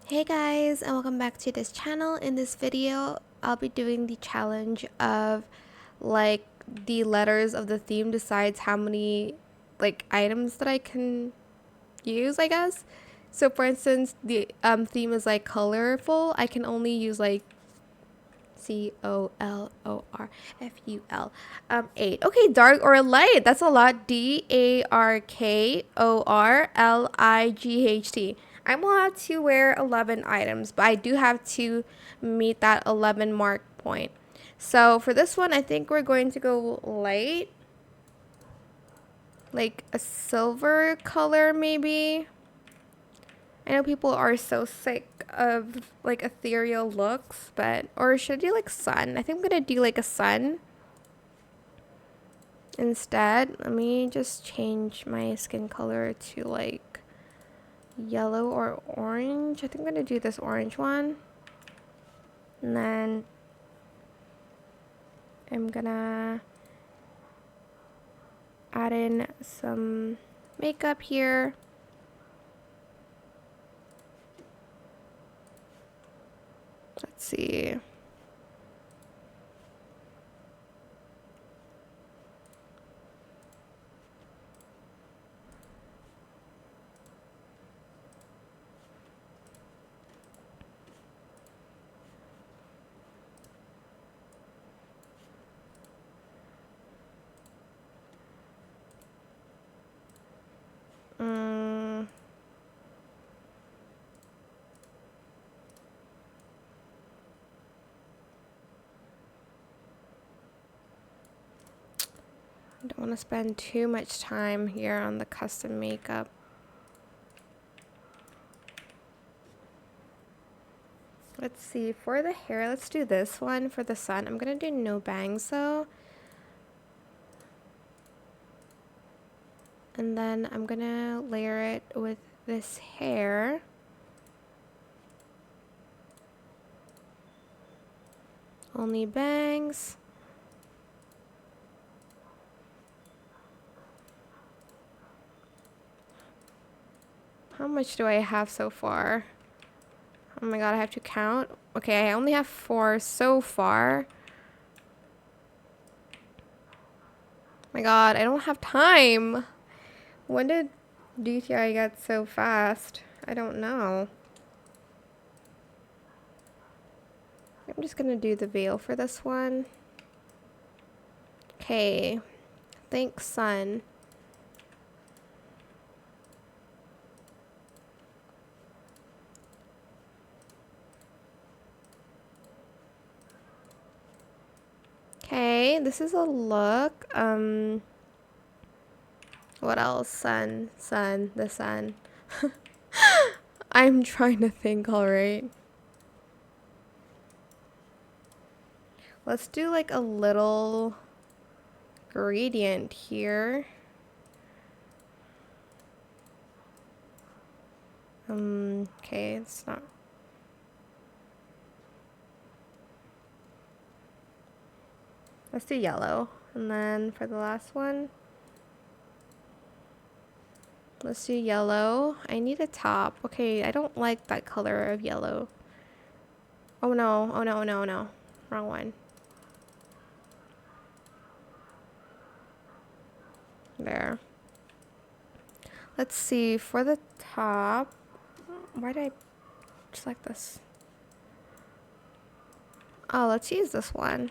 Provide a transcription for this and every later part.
Hey guys, and welcome back to this channel. In this video, I'll be doing the challenge of the letters of the theme decides how many items that I can use, I guess. So for instance, the theme is colorful. I can only use COLORFUL 8. Okay, dark or light. That's a lot. DARKORLIGHT. I'm allowed to wear 11 items, but I do have to meet that 11 mark point. So for this one, I think we're going to go light, like a silver color maybe. I know people are so sick of ethereal looks, but or should I do sun? I think I'm gonna do a sun instead. Let me just change my skin color to yellow or orange. I think I'm gonna do this orange one. And then I'm gonna add in some makeup here. Let's see. I don't want to spend too much time here on the custom makeup. Let's see, for the hair, let's do this one for the sun. I'm gonna do no bangs though. And then I'm gonna layer it with this hair. Only bangs. How much do I have so far? Oh my god, I have to count. Okay, I only have 4 so far. Oh my god, I don't have time. When did DTI get so fast? I don't know. I'm just gonna do the veil for this one. Okay. Thanks, sun. Okay, this is a look. What else? Sun, the sun. I'm trying to think, alright. Let's do a little gradient here. Okay, it's not. Let's do yellow. And then for the last one, let's do yellow. I need a top. Okay, I don't like that color of yellow. Oh no, oh no, no, no. Wrong one. There. Let's see, for the top, why did I select this? Oh, let's use this one.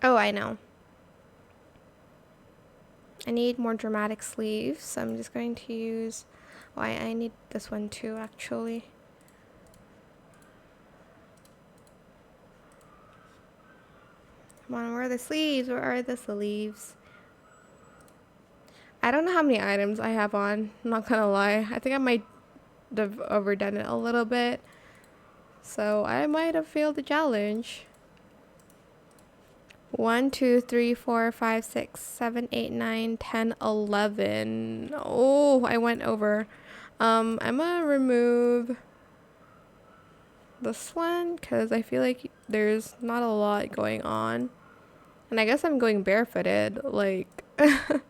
Oh, I know. I need more dramatic sleeves, so I'm just going to use... Why, I need this one too, actually. Come on, where are the sleeves? Where are the sleeves? I don't know how many items I have on. I'm not gonna lie. I think I might have overdone it a little bit. So I might have failed the challenge. 1, 2, 3, 4, 5, 6, 7, 8, 9, 10, 11. Oh, I went over. I'm gonna remove this one because I feel like there's not a lot going on. And I guess I'm going barefooted. Like, oh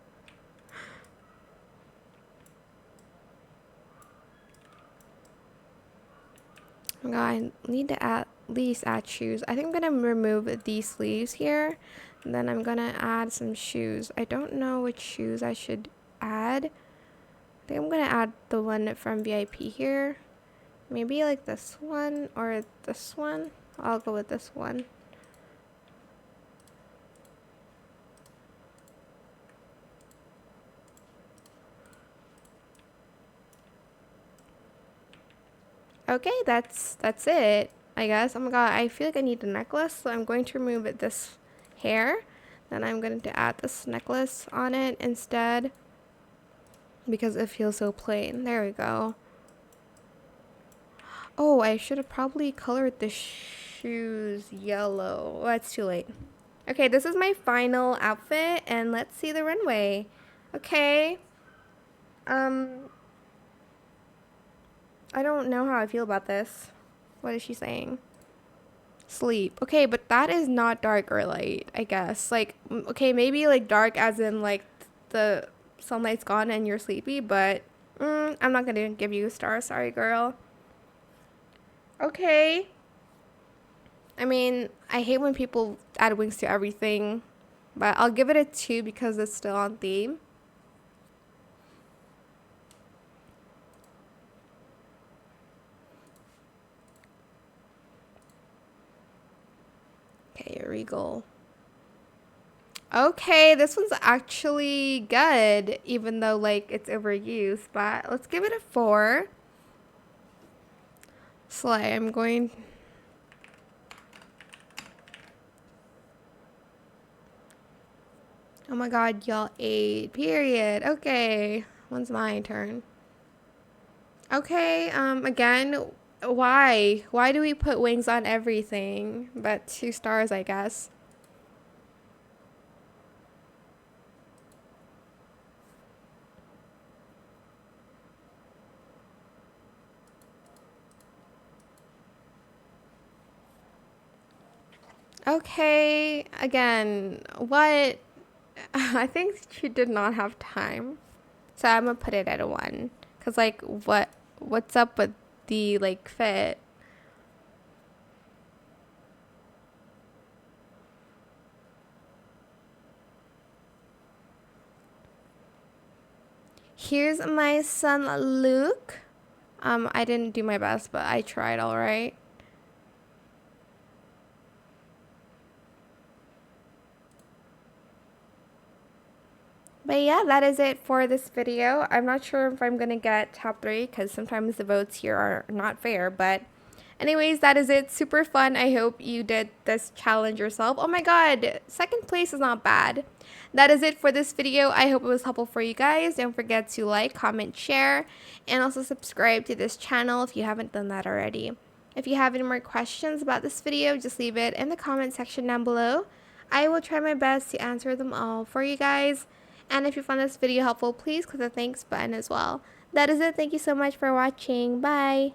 God, I need to at least add shoes. I think I'm gonna remove these sleeves here. And then I'm gonna add some shoes. I don't know which shoes I should add. I think I'm gonna add the one from VIP here. Maybe like this one or this one. I'll go with this one. Okay, that's it, I guess. Oh my God, I feel like I need a necklace, so I'm going to remove this hair. Then I'm going to add this necklace on it instead because it feels so plain. There we go. Oh, I should have probably colored the shoes yellow. Oh, it's too late. Okay, this is my final outfit, and let's see the runway. Okay. I don't know how I feel about this. What is she saying? Sleep. Okay, but that is not dark or light, I guess. Like, okay, maybe like dark as in like the sunlight's gone and you're sleepy, but I'm not gonna give you a star. Sorry, girl. Okay. I mean, I hate when people add wings to everything, but I'll give it a 2 because it's still on theme. Okay, regal. Okay, this one's actually good, even though like it's overused, but let's give it a 4. Slay, I'm going. Oh my God, y'all 8. Period. Okay, when's my turn? Okay, again, why? Why do we put wings on everything? But 2 stars, I guess. Okay, again, what? I think she did not have time. So I'm gonna put it at a 1. Cause like, what's up with the like fit? Here's my son Luke. I didn't do my best, but I tried all right. But yeah, that is it for this video. I'm not sure if I'm gonna get top 3 because sometimes the votes here are not fair, but anyways, that is it. Super fun. I hope you did this challenge yourself. Oh my God, 2nd place is not bad. That is it for this video. I hope it was helpful for you guys. Don't forget to like, comment, share, and also subscribe to this channel if you haven't done that already. If you have any more questions about this video, just leave it in the comment section down below. I will try my best to answer them all for you guys. And if you found this video helpful, please click the thanks button as well. That is it. Thank you so much for watching. Bye.